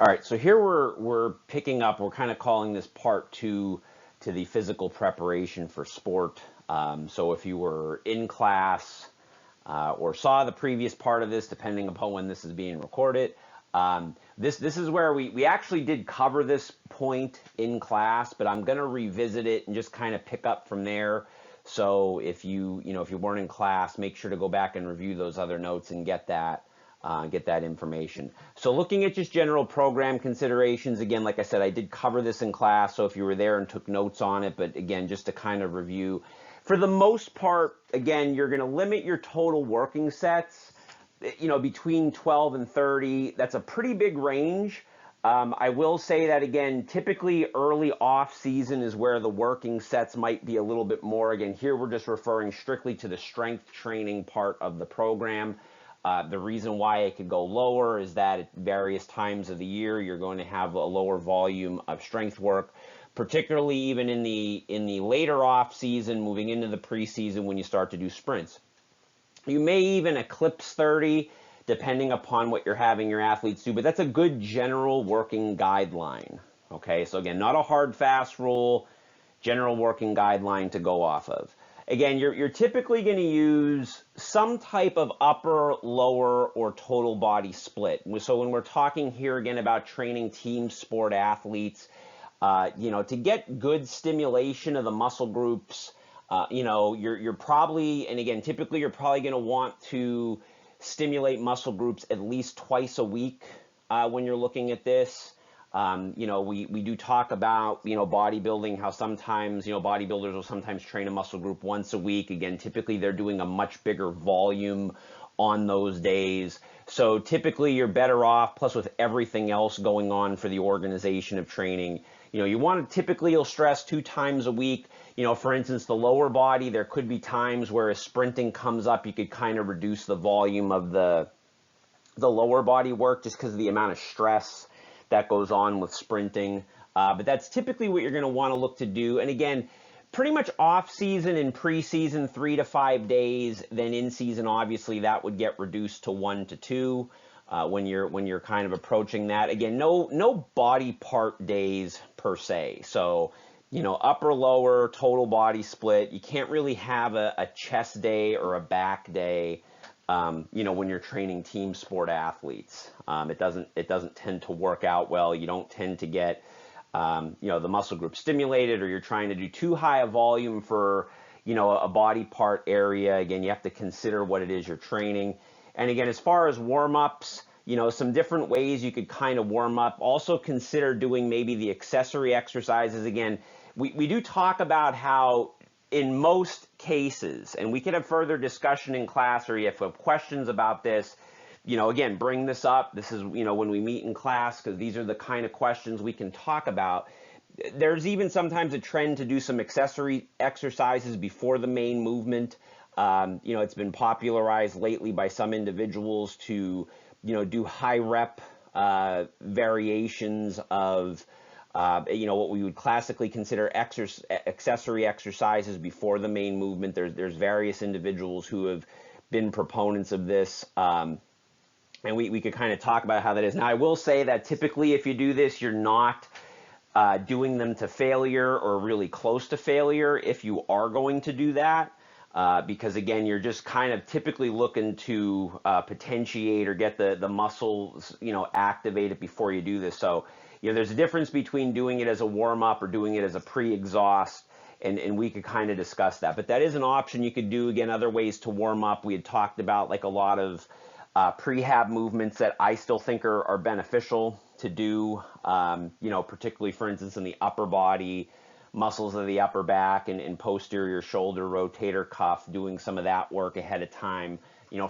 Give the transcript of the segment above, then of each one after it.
All right, so here we're picking up. We're kind of calling this part two to the physical preparation for sport. So if you were in class or saw the previous part of this, depending upon when this is being recorded, this is where we actually did cover this point in class, but I'm going to revisit it and just kind of pick up from there. So if you weren't in class, make sure to go back and review those other notes and get that information. So looking at just general program considerations, again, like I said, I did cover this in class, so if you were there and took notes on it, but again, just to kind of review, for the most part, again, you're going to limit your total working sets, between 12 and 30. That's a pretty big range. I will say that, again, typically early off season is where the working sets might be a little bit more. Again, here we're just referring strictly to the strength training part of the program. The reason why it could go lower is that at various times of the year, you're going to have a lower volume of strength work, particularly even in the later off season, moving into the preseason when you start to do sprints. You may even eclipse 30, depending upon what you're having your athletes do, but that's a good general working guideline. Okay, so again, not a hard, fast rule, general working guideline to go off of. Again, you're typically going to use some type of upper, lower, or total body split. So when we're talking here again about training team sport athletes, to get good stimulation of the muscle groups, you're probably, and again, typically you're probably going to want to stimulate muscle groups at least twice a week when you're looking at this. We do talk about, bodybuilding, how sometimes, bodybuilders will sometimes train a muscle group once a week. Again, typically they're doing a much bigger volume on those days. So typically you're better off, plus with everything else going on for the organization of training, you want to typically, you'll stress 2 times a week. For instance, the lower body, there could be times where as sprinting comes up, you could kind of reduce the volume of the lower body work just because of the amount of stress that goes on with sprinting. But that's typically what you're going to want to look to do. And again, pretty much off season and preseason 3 to 5 days. Then in season, obviously, that would get reduced to 1 to 2 when you're kind of approaching that. Again, no body part days per se. So upper, lower, total body split. You can't really have a chest day or a back day. When you're training team sport athletes, it doesn't tend to work out well. You don't tend to get, the muscle group stimulated, or you're trying to do too high a volume for, a body part area. Again, you have to consider what it is you're training. And again, as far as warm-ups, some different ways you could kind of warm up. Also consider doing maybe the accessory exercises. Again, we do talk about how in most cases, and we could have further discussion in class, or if you have questions about this, again, bring this up. This is, when we meet in class, because these are the kind of questions we can talk about. There's even sometimes a trend to do some accessory exercises before the main movement. It's been popularized lately by some individuals to, do high rep variations of what we would classically consider accessory exercises before the main movement. There's various individuals who have been proponents of this, and we could kind of talk about how that is. Now, I will say that typically if you do this, you're not doing them to failure or really close to failure if you are going to do that. Because again, you're just kind of typically looking to potentiate or get the muscles, activated before you do this. So, there's a difference between doing it as a warm-up or doing it as a pre-exhaust, and we could kind of discuss that. But that is an option you could do. Again, other ways to warm up. We had talked about like a lot of prehab movements that I still think are beneficial to do, particularly, for instance, in the upper body, muscles of the upper back and posterior shoulder, rotator cuff, doing some of that work ahead of time,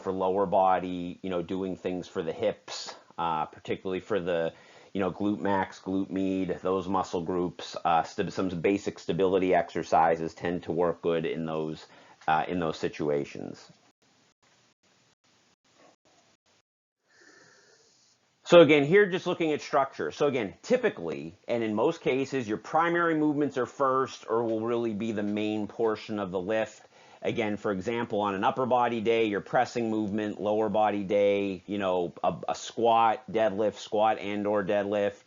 for lower body, doing things for the hips, particularly for the, glute max, glute med, those muscle groups. Some basic stability exercises tend to work good in those situations. So again, here just looking at structure. So again, typically, and in most cases, your primary movements are first or will really be the main portion of the lift. Again, for example, on an upper body day, your pressing movement, lower body day, a squat, deadlift, squat and or deadlift.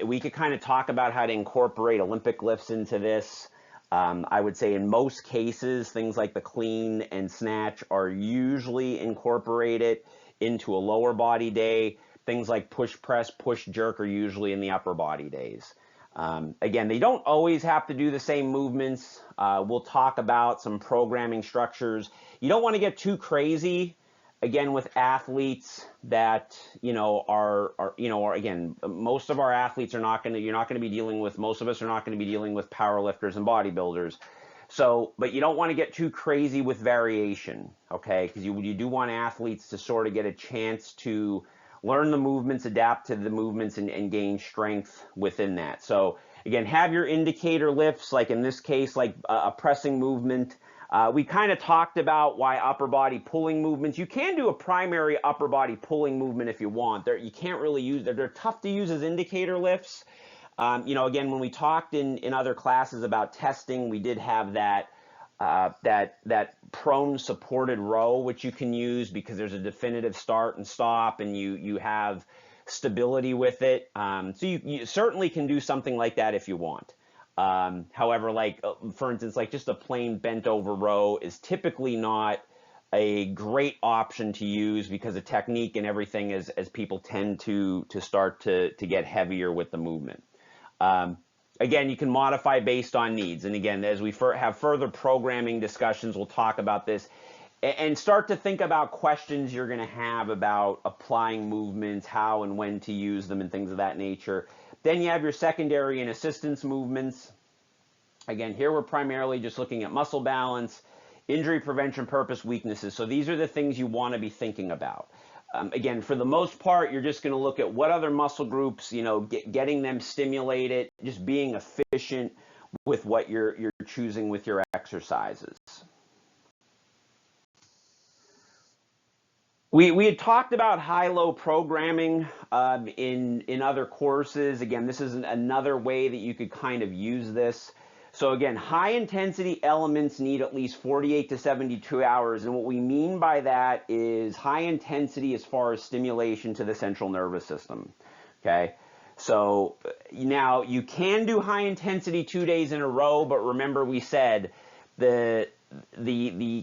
We could kind of talk about how to incorporate Olympic lifts into this. I would say in most cases, things like the clean and snatch are usually incorporated into a lower body day. Things like push press, push jerk are usually in the upper body days. Again, they don't always have to do the same movements. We'll talk about some programming structures. You don't want to get too crazy, again, with athletes that, are again, most of our athletes are not going to, you're not going to be dealing with, most of us are not going to be dealing with power lifters and bodybuilders. So, but you don't want to get too crazy with variation, okay? Because you do want athletes to sort of get a chance to learn the movements, adapt to the movements, and gain strength within that. So again, have your indicator lifts, like in this case, like a pressing movement. We kind of talked about why upper body pulling movements. You can do a primary upper body pulling movement if you want. You can't really use, they're tough to use as indicator lifts. Again, when we talked in other classes about testing, we did have that prone supported row, which you can use because there's a definitive start and stop, and you have stability with it. So you certainly can do something like that if you want. However, like for instance, like just a plain bent over row is typically not a great option to use because of technique and everything as people tend to start to get heavier with the movement. Again, you can modify based on needs. And again, as we have further programming discussions, we'll talk about this and start to think about questions you're going to have about applying movements, how and when to use them, and things of that nature. Then you have your secondary and assistance movements. Again, here we're primarily just looking at muscle balance, injury prevention, purpose, weaknesses. So these are the things you want to be thinking about. Again, for the most part, you're just going to look at what other muscle groups, getting them stimulated, just being efficient with what you're choosing with your exercises. We had talked about high-low programming in other courses. Again, this is another way that you could kind of use this. So again, high-intensity elements need at least 48 to 72 hours. And what we mean by that is high intensity as far as stimulation to the central nervous system, okay? So now you can do high intensity 2 days in a row, but remember we said the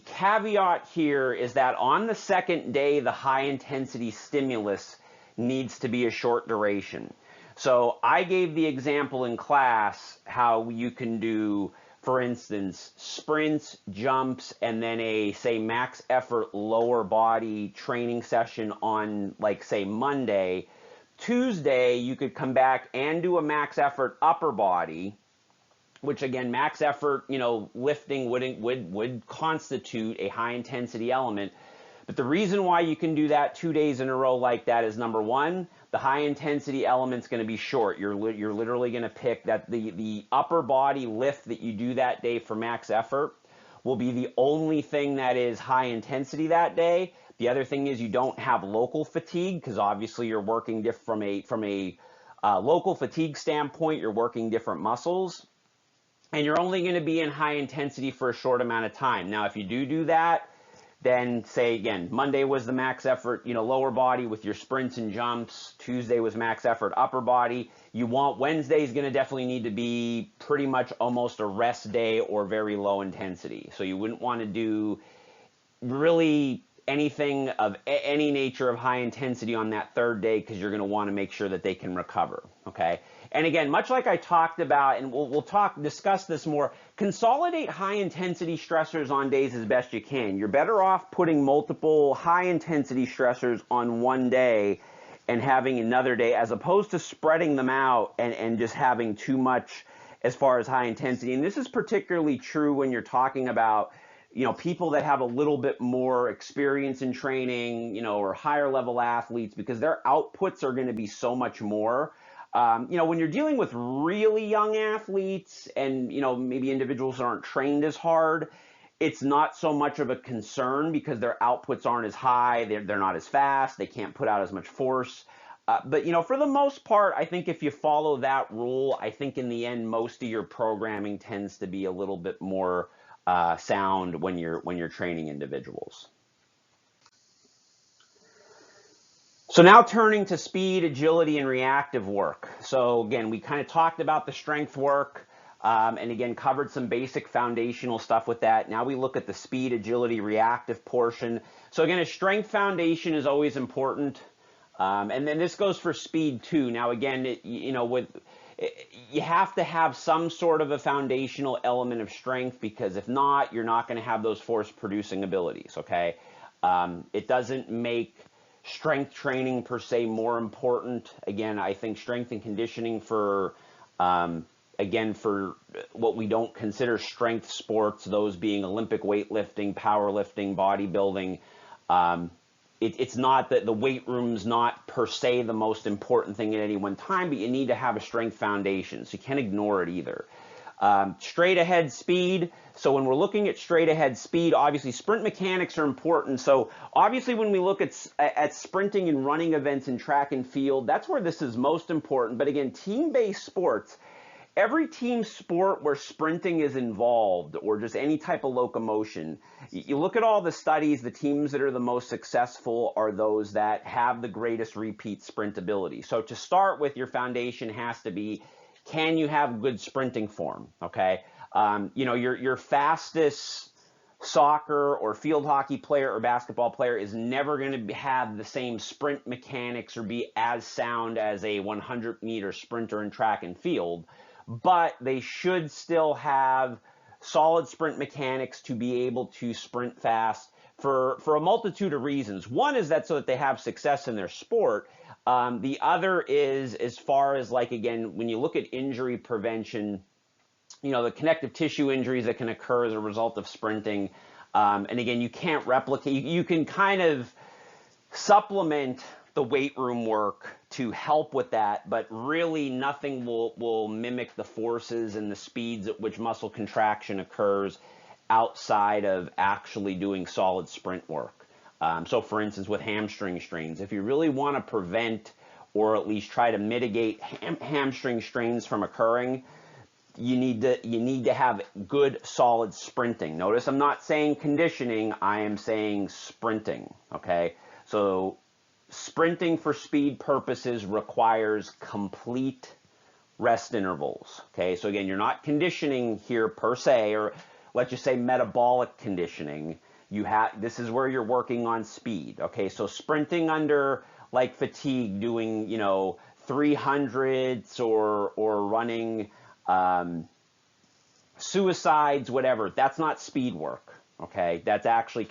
caveat here is that on the second day, the high intensity stimulus needs to be a short duration. So I gave the example in class how you can do, for instance, sprints, jumps, and then a, say, max effort lower body training session on, like, say, Monday. Tuesday, you could come back and do a max effort upper body, which again, max effort, lifting would constitute a high intensity element. But the reason why you can do that 2 days in a row like that is, number one, the high intensity element's going to be short. You're literally going to pick that the upper body lift that you do that day for max effort will be the only thing that is high intensity that day. The other thing is you don't have local fatigue because obviously you're working from a local fatigue standpoint, you're working different muscles, and you're only going to be in high intensity for a short amount of time. Now, if you do that, then say again, Monday was the max effort, lower body with your sprints and jumps. Tuesday was max effort upper body. Wednesday is going to definitely need to be pretty much almost a rest day or very low intensity. So you wouldn't want to do really anything of any nature of high intensity on that third day because you're going to want to make sure that they can recover, okay? And again, much like I talked about, and we'll discuss this more, consolidate high intensity stressors on days as best you can. You're better off putting multiple high intensity stressors on one day and having another day as opposed to spreading them out and just having too much as far as high intensity. And this is particularly true when you're talking about people that have a little bit more experience in training, or higher level athletes, because their outputs are going to be so much more. When you're dealing with really young athletes and, maybe individuals that aren't trained as hard, it's not so much of a concern because their outputs aren't as high. They're not as fast. They can't put out as much force. But for the most part, I think if you follow that rule, I think in the end, most of your programming tends to be a little bit more sound when you're training individuals. So now turning to speed, agility, and reactive work. So again, we kind of talked about the strength work, and again, covered some basic foundational stuff with that. Now we look at the speed, agility, reactive portion. So again, a strength foundation is always important. And then this goes for speed too. Now again, you have to have some sort of a foundational element of strength, because if not, you're not going to have those force producing abilities, okay? It doesn't make strength training per se more important. Again, I think strength and conditioning for what we don't consider strength sports, those being Olympic weightlifting, powerlifting, bodybuilding, it's not that the weight room's not per se the most important thing at any one time, but you need to have a strength foundation, so you can't ignore it either. Straight ahead speed. So when we're looking at straight ahead speed, obviously sprint mechanics are important. So obviously when we look at sprinting and running events in track and field, that's where this is most important. But again, team-based sports, every team sport where sprinting is involved, or just any type of locomotion, you look at all the studies, the teams that are the most successful are those that have the greatest repeat sprint ability. So to start with, your foundation has to be, can you have good sprinting form? Okay, your fastest soccer or field hockey player or basketball player is never going to have the same sprint mechanics or be as sound as a 100-meter sprinter in track and field, but they should still have solid sprint mechanics to be able to sprint fast for a multitude of reasons. One is that so that they have success in their sport. The other is, as far as, like, again, when you look at injury prevention, the connective tissue injuries that can occur as a result of sprinting. And again, you can't replicate, you can kind of supplement the weight room work to help with that, but really nothing will mimic the forces and the speeds at which muscle contraction occurs outside of actually doing solid sprint work. So for instance, with hamstring strains, if you really want to prevent or at least try to mitigate hamstring strains from occurring, you need to have good solid sprinting. Notice I'm not saying conditioning, I am saying sprinting, okay? So sprinting for speed purposes requires complete rest intervals, okay? So again, you're not conditioning here per se, or let's just say metabolic conditioning. This is where you're working on speed, okay? So sprinting under, like, fatigue, doing 300s or running suicides, whatever, that's not speed work, okay? That's actually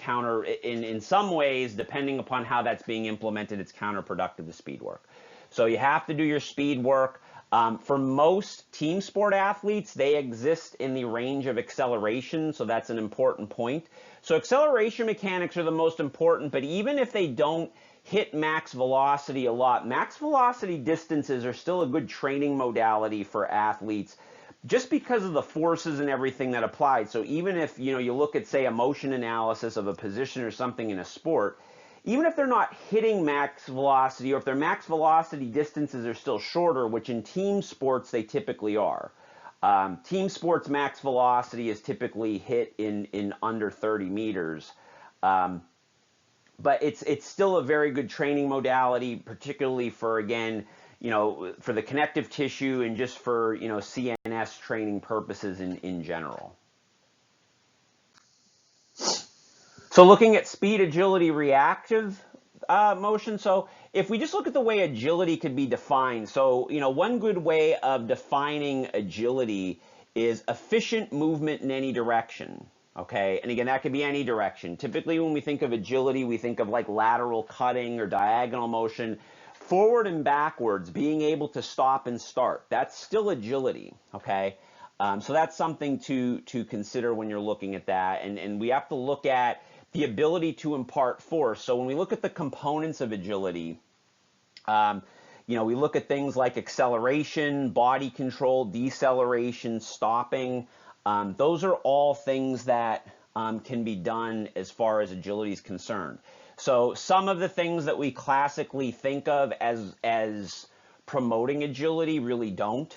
in some ways, depending upon how that's being implemented, it's counterproductive to speed work. So you have to do your speed work. For most team sport athletes, they exist in the range of acceleration, so that's an important point. So acceleration mechanics are the most important, but even if they don't hit max velocity a lot, max velocity distances are still a good training modality for athletes, just because of the forces and everything that applied. So even if you look at, say, a motion analysis of a position or something in a sport, even if they're not hitting max velocity, or if their max velocity distances are still shorter, which in team sports they typically are. Team sports max velocity is typically hit in under 30 meters. But it's still a very good training modality, particularly for, again, for the connective tissue and just for, CNS training purposes in general. So looking at speed, agility, reactive motion. So if we just look at the way agility could be defined, so, one good way of defining agility is efficient movement in any direction. Okay, and again, that could be any direction. Typically, when we think of agility, we think of like lateral cutting or diagonal motion. Forward and backwards, being able to stop and start, that's still agility, okay? So that's something to consider when you're looking at that. And we have to look at the ability to impart force. So when we look at the components of agility, we look at things like acceleration, body control, deceleration, stopping. Those are all things that can be done as far as agility is concerned. So some of the things that we classically think of as promoting agility really don't.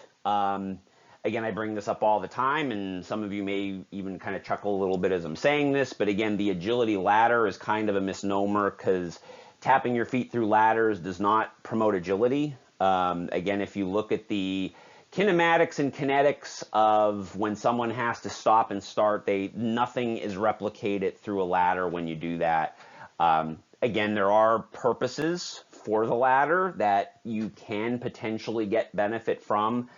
Again, I bring this up all the time, and some of you may even kind of chuckle a little bit as I'm saying this, but again, the agility ladder is kind of a misnomer because tapping your feet through ladders does not promote agility. Again, if you look at the kinematics and kinetics of when someone has to stop and start, nothing is replicated through a ladder when you do that. Again, there are purposes for the ladder that you can potentially get benefit from.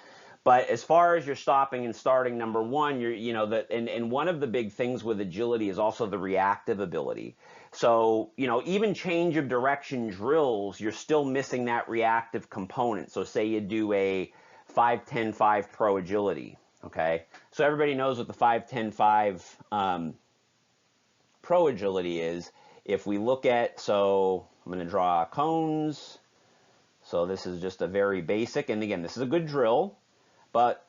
But as far as your stopping and starting, number one, and one of the big things with agility is also the reactive ability. So, even change of direction drills, you're still missing that reactive component. So say you do a 5-10-5 pro agility, okay? So everybody knows what the 5-10-5 pro agility is. If we look at, so I'm going to draw cones. So this is just a very basic, and again, this is a good drill, but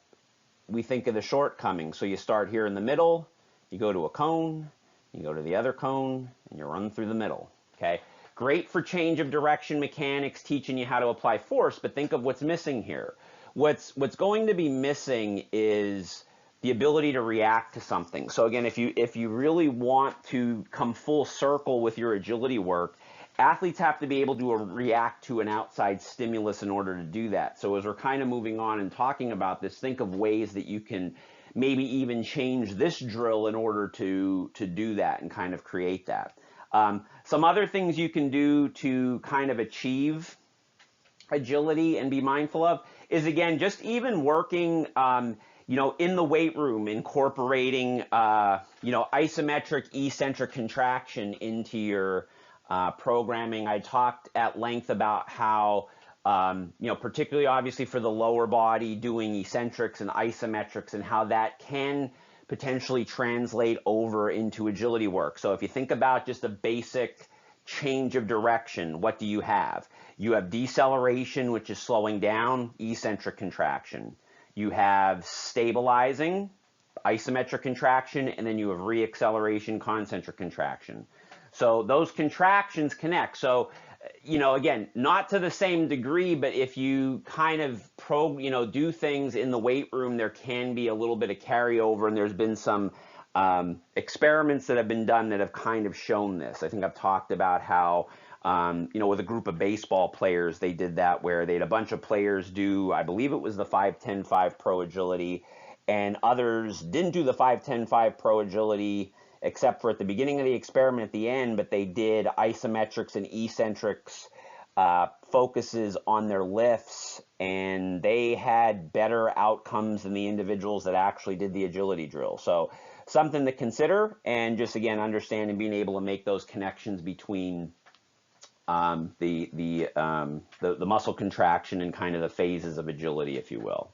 we think of the shortcomings. So you start here in the middle, you go to a cone, you go to the other cone, and you run through the middle, okay? Great for change of direction mechanics, teaching you how to apply force, but think of what's missing here. What's going to be missing is the ability to react to something. So again, if you really want to come full circle with your agility work, athletes have to be able to react to an outside stimulus in order to do that. So as we're kind of moving on and talking about this, think of ways that you can maybe even change this drill in order to do that and kind of create that. Some other things you can do to kind of achieve agility and be mindful of is, again, just even working in the weight room, incorporating isometric eccentric contraction into your programming. I talked at length about how particularly obviously for the lower body, doing eccentrics and isometrics and how that can potentially translate over into agility work. So if you think about just a basic change of direction, what do you have? You have deceleration, which is slowing down, eccentric contraction. You have stabilizing, isometric contraction, and then you have reacceleration, concentric contraction. So those contractions connect. So, again, not to the same degree, but if you kind of do things in the weight room, there can be a little bit of carryover, and there's been some experiments that have been done that have kind of shown this. I think I've talked about how, with a group of baseball players, they did that where they had a bunch of players do, I believe it was the 5-10-5 pro agility, and others didn't do the 5-10-5 pro agility except for at the beginning of the experiment at the end, but they did isometrics and eccentrics focuses on their lifts, and they had better outcomes than the individuals that actually did the agility drill. So something to consider, and just again understand and being able to make those connections between the muscle contraction and kind of the phases of agility, if you will.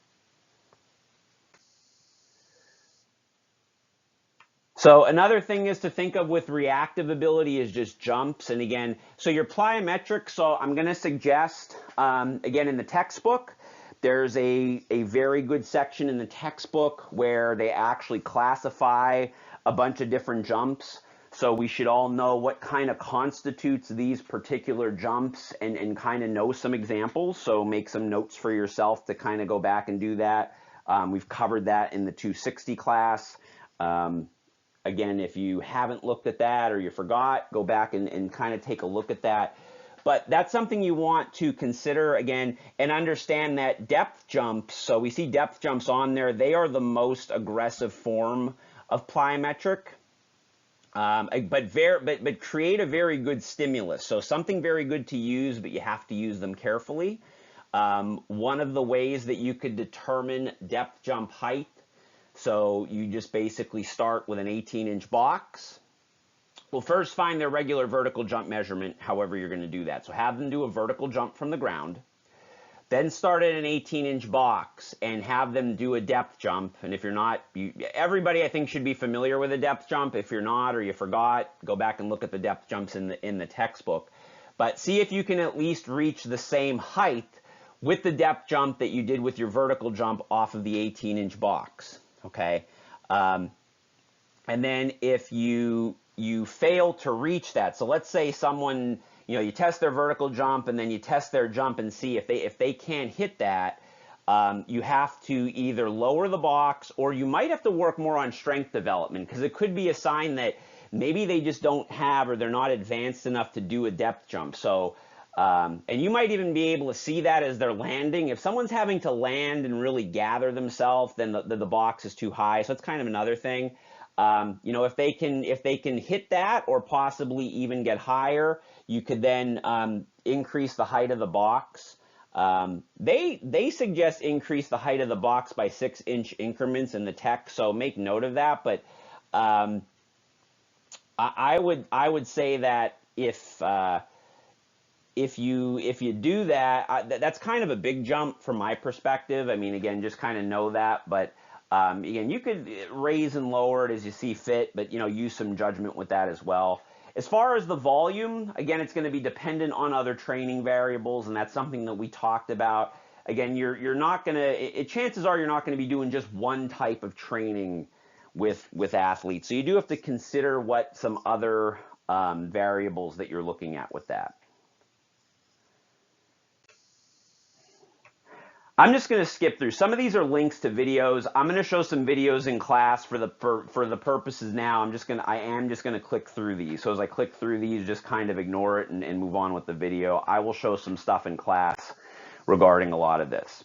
So another thing is to think of with reactive ability is just jumps. And again, so your plyometric, so I'm going to suggest, again, in the textbook, there's a very good section in the textbook where they actually classify a bunch of different jumps. So we should all know what kind of constitutes these particular jumps and kind of know some examples. So make some notes for yourself to kind of go back and do that. We've covered that in the 260 class. Again, if you haven't looked at that or you forgot, go back and kind of take a look at that. But that's something you want to consider, again, and understand that depth jumps, so we see depth jumps on there, they are the most aggressive form of plyometric, but create a very good stimulus. So something very good to use, but you have to use them carefully. One of the ways that you could determine depth jump height, so you just basically start with an 18-inch box. Well, first find their regular vertical jump measurement, however you're going to do that. So have them do a vertical jump from the ground. Then start at an 18-inch box and have them do a depth jump. And if you're not, everybody I think should be familiar with a depth jump. If you're not or you forgot, go back and look at the depth jumps in the textbook. But see if you can at least reach the same height with the depth jump that you did with your vertical jump off of the 18-inch box. Okay, and then if you fail to reach that, so let's say someone, you test their vertical jump and then you test their jump and see if they can't hit that, you have to either lower the box, or you might have to work more on strength development, because it could be a sign that maybe they just don't have, or they're not advanced enough to do a depth jump. So, and you might even be able to see that as they're landing. If someone's having to land and really gather themselves, then the box is too high. So that's kind of another thing. You know, if they can hit that, or possibly even get higher, you could then increase the height of the box. They suggest increase the height of the box by 6-inch increments in the text, so make note of that. But I would say that if you do that, that's kind of a big jump from my perspective. I mean, again, just kind of know that. But again, you could raise and lower it as you see fit, but, you know, use some judgment with that as well. As far as the volume, again, it's going to be dependent on other training variables, and that's something that we talked about. Again, you're not going to, chances are you're not going to be doing just one type of training with athletes. So you do have to consider what some other variables that you're looking at with that. I'm just going to skip through. Some of these are links to videos. I'm going to show some videos in class for the purposes now. I am just going to click through these. So as I click through these, just kind of ignore it and move on with the video. I will show some stuff in class regarding a lot of this.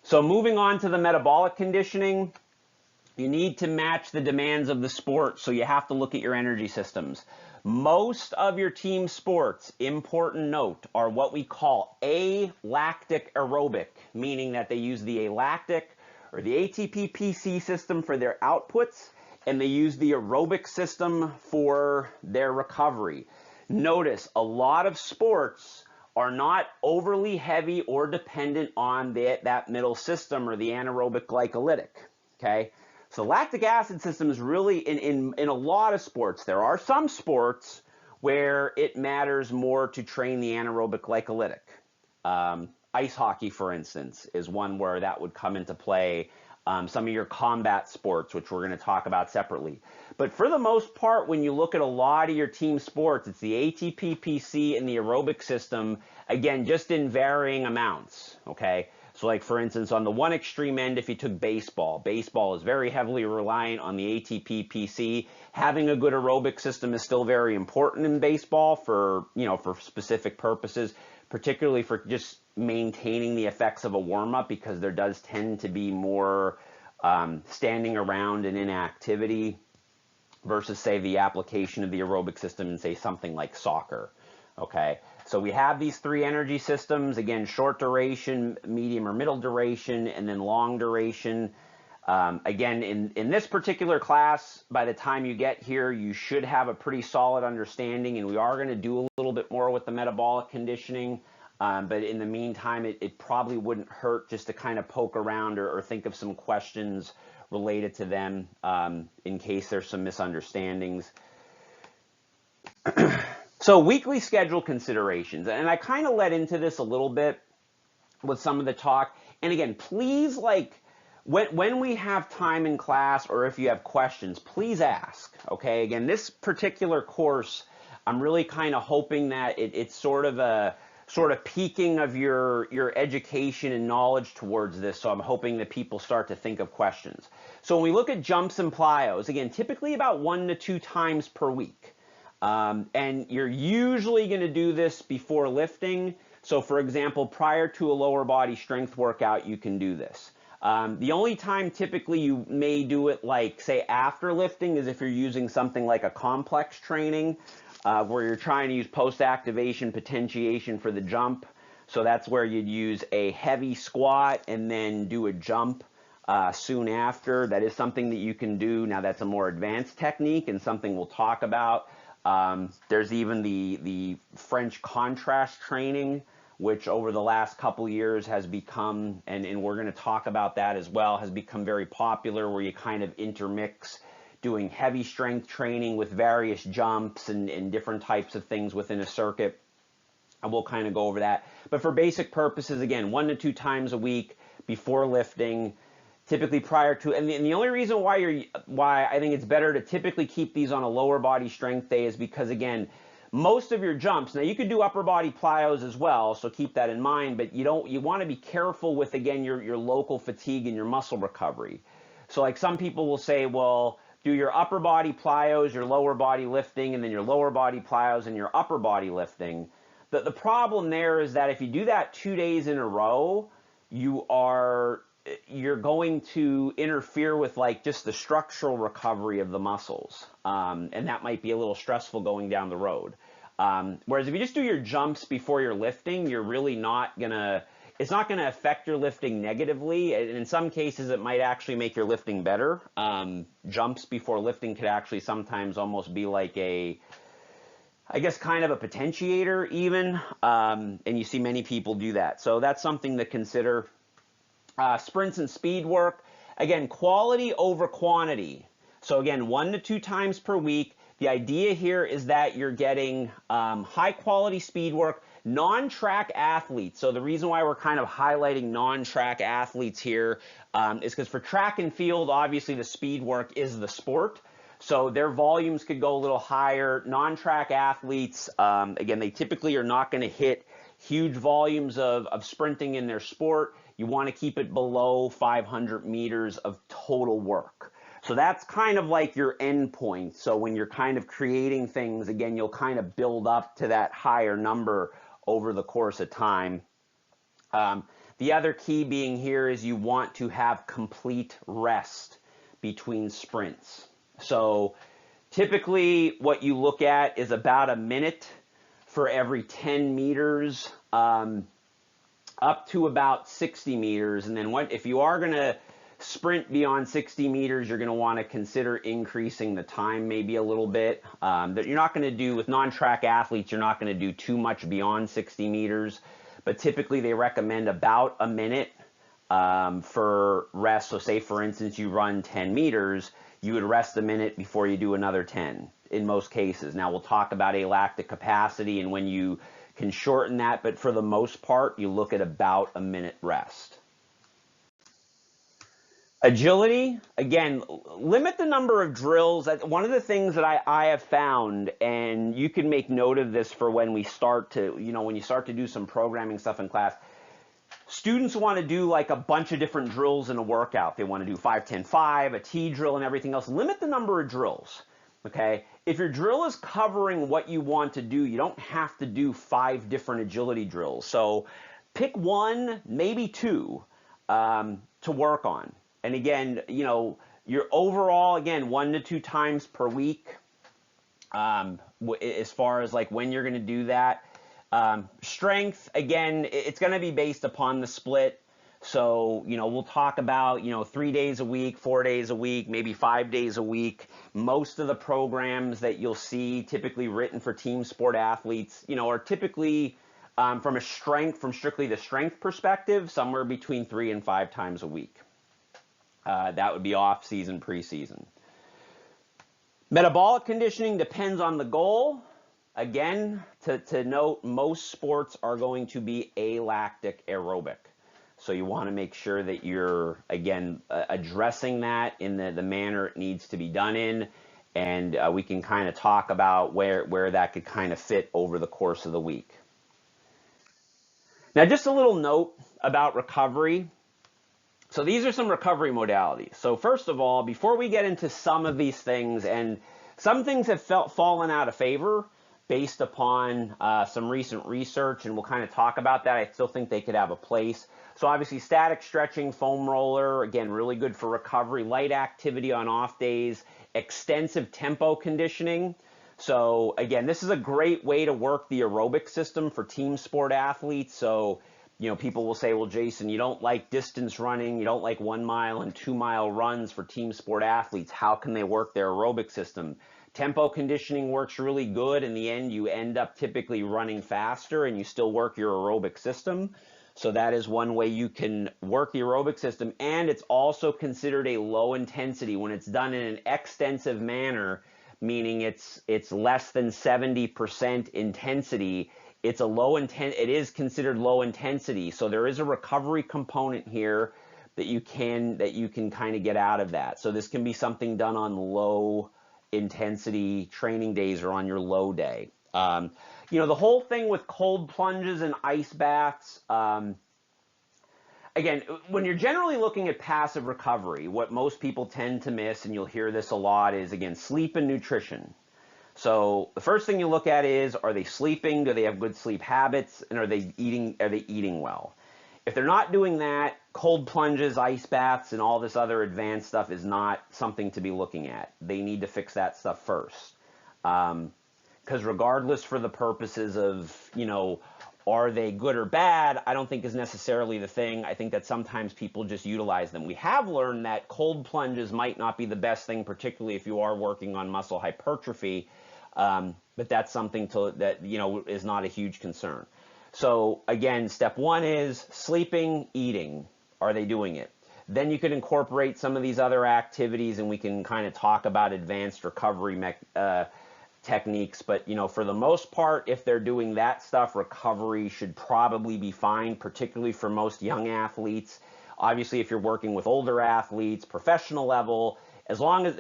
So moving on to the metabolic conditioning, you need to match the demands of the sport. So you have to look at your energy systems. Most of your team sports, important note, are what we call alactic aerobic, meaning that they use the alactic or the ATP-PC system for their outputs, and they use the aerobic system for their recovery. Notice a lot of sports are not overly heavy or dependent on that middle system or the anaerobic glycolytic, okay? So lactic acid system is really, in a lot of sports, there are some sports where it matters more to train the anaerobic glycolytic. Ice hockey, for instance, is one where that would come into play. Some of your combat sports, which we're going to talk about separately. But for the most part, when you look at a lot of your team sports, it's the ATP, PC, and the aerobic system, again, just in varying amounts, okay? So like, for instance, on the one extreme end, if you took baseball is very heavily reliant on the ATP PC. Having a good aerobic system is still very important in baseball for, you know, for specific purposes, particularly for just maintaining the effects of a warm-up, because there does tend to be more standing around and inactivity versus, say, the application of the aerobic system in, say, something like soccer, okay? So we have these three energy systems, again, short duration, medium or middle duration, and then long duration. Again, in this particular class, by the time you get here, you should have a pretty solid understanding, and we are going to do a little bit more with the metabolic conditioning. But in the meantime, it probably wouldn't hurt just to kind of poke around or think of some questions related to them in case there's some misunderstandings. So weekly schedule considerations, and I kind of led into this a little bit with some of the talk. And again, please, like, when we have time in class, or if you have questions, please ask, okay? Again, this particular course, I'm really kind of hoping that it's sort of peaking of your education and knowledge towards this. So I'm hoping that people start to think of questions. So when we look at jumps and plyos, again, typically about 1 to 2 times per week. And you're usually going to do this before lifting. So for example, prior to a lower body strength workout, you can do this. The only time typically you may do it, like, say, after lifting, is if you're using something like a complex training, where you're trying to use post-activation potentiation for the jump. So that's where you'd use a heavy squat and then do a jump soon after. That is something that you can do. Now, that's a more advanced technique and something we'll talk about. There's even the French contrast training, which over the last couple years has become, and we're going to talk about that as well, has become very popular, where you kind of intermix doing heavy strength training with various jumps and different types of things within a circuit. And we'll kind of go over that. But for basic purposes, again, 1 to 2 times a week before lifting, typically prior to, and the only reason why I think it's better to typically keep these on a lower body strength day is because, again, most of your jumps, now you could do upper body plyos as well, so keep that in mind, but you want to be careful with, again, your local fatigue and your muscle recovery. So like some people will say, well, do your upper body plyos, your lower body lifting, and then your lower body plyos and your upper body lifting. The problem there is that if you do that 2 days in a row, you're going to interfere with like just the structural recovery of the muscles, and that might be a little stressful going down the road. Whereas if you just do your jumps before you're lifting, you're really not gonna, it's not gonna affect your lifting negatively. And in some cases, it might actually make your lifting better. Jumps before lifting could actually sometimes almost be like I guess kind of a potentiator even, and you see many people do that. So that's something to consider. Sprints and speed work, again, quality over quantity. So again, 1 to 2 times per week. The idea here is that you're getting high quality speed work, non-track athletes. So the reason why we're kind of highlighting non-track athletes here is because for track and field, obviously the speed work is the sport. So their volumes could go a little higher. Non-track athletes, again, they typically are not going to hit huge volumes of sprinting in their sport. You want to keep it below 500 meters of total work. So that's kind of like your end point. So when you're kind of creating things, again, you'll kind of build up to that higher number over the course of time. The other key being here is you want to have complete rest between sprints. So typically what you look at is about a minute for every 10 meters up to about 60 meters. And then if you are going to sprint beyond 60 meters, you're going to want to consider increasing the time maybe a little bit. That you're not going to do with non-track athletes, you're not going to do too much beyond 60 meters. But typically they recommend about a minute for rest. So say, for instance, you run 10 meters, you would rest a minute before you do another 10 in most cases. Now we'll talk about alactic capacity and when you can shorten that, but for the most part, you look at about a minute rest. Agility, again, limit the number of drills. One of the things that I have found, and you can make note of this for when we start to, when you start to do some programming stuff in class, students want to do like a bunch of different drills in a workout. They want to do 5, 10, 5, a T drill and everything else. Limit the number of drills, okay? If your drill is covering what you want to do, you don't have to do 5 different agility drills. So pick 1, maybe 2 to work on. And again, your overall, again, 1 to 2 times per week, as far as like when you're going to do that. Strength, again, it's going to be based upon the split. So, we'll talk about, 3 days a week, 4 days a week, maybe 5 days a week. Most of the programs that you'll see typically written for team sport athletes, are typically from strictly the strength perspective, somewhere between 3 and 5 times a week. That would be off season, preseason. Metabolic conditioning depends on the goal. Again, to note, most sports are going to be alactic aerobic. So you want to make sure that you're, again, addressing that in the manner it needs to be done in. And we can kind of talk about where that could kind of fit over the course of the week. Now, just a little note about recovery. So these are some recovery modalities. So first of all, before we get into some of these things, and some things have fallen out of favor based upon some recent research, and we'll kind of talk about that. I still think they could have a place. So obviously static stretching, foam roller, again, really good for recovery, light activity on off days, extensive tempo conditioning. So again, this is a great way to work the aerobic system for team sport athletes. So, people will say, well, Jason, you don't like distance running, you don't like 1 mile and 2 mile runs for team sport athletes. How can they work their aerobic system? Tempo conditioning works really good. In the end, you end up typically running faster and you still work your aerobic system. So that is one way you can work the aerobic system. And it's also considered a low intensity when it's done in an extensive manner, meaning it's less than 70% intensity. It is considered low intensity. So there is a recovery component here that you can kind of get out of that. So this can be something done on low intensity training days or on your low day. You know, the whole thing with cold plunges and ice baths, again, when you're generally looking at passive recovery, what most people tend to miss, and you'll hear this a lot, is, again, sleep and nutrition. So the first thing you look at is, are they sleeping? Do they have good sleep habits? And are they eating well? If they're not doing that, cold plunges, ice baths, and all this other advanced stuff is not something to be looking at. They need to fix that stuff first. Because regardless, for the purposes of, you know, are they good or bad, I don't think is necessarily the thing. I think that sometimes people just utilize them. We have learned that cold plunges might not be the best thing, particularly if you are working on muscle hypertrophy, but that's something that, you know, is not a huge concern. So again, step one is sleeping, eating. Are they doing it? Then you can incorporate some of these other activities, and we can kind of talk about advanced recovery techniques. But, you know, for the most part, if they're doing that stuff, recovery should probably be fine, particularly for most young athletes. Obviously, if you're working with older athletes, professional level, as long as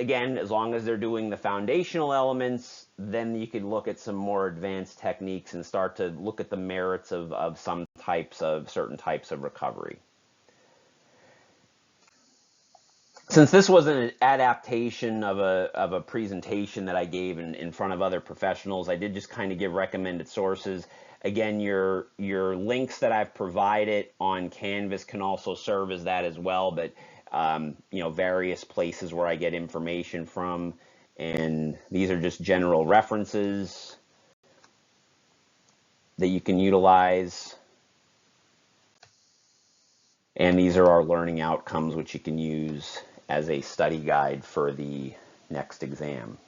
they're doing the foundational elements, then you could look at some more advanced techniques and start to look at the merits of certain types of recovery. Since this was an adaptation of a presentation that I gave in front of other professionals, I did just kind of give recommended sources. Again, your links that I've provided on Canvas can also serve as that as well, but you know, various places where I get information from, and these are just general references that you can utilize. And these are our learning outcomes, which you can use as a study guide for the next exam.